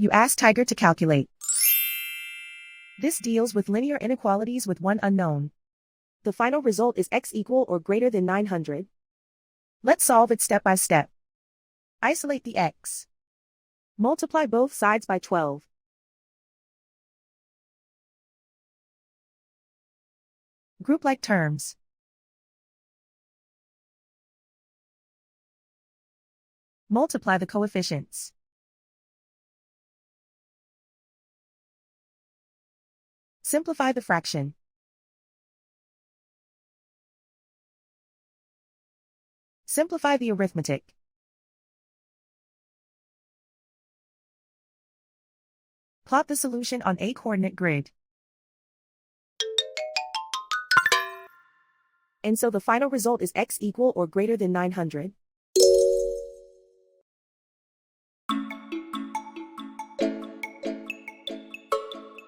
You ask Tiger to calculate. This deals with linear inequalities with one unknown. The final result is x equal or greater than 900. Let's solve it step by step. Isolate the x. Multiply both sides by 12. Group like terms. Multiply the coefficients. Simplify the fraction. Simplify the arithmetic. Plot the solution on a coordinate grid. And so the final result is x equal or greater than 900.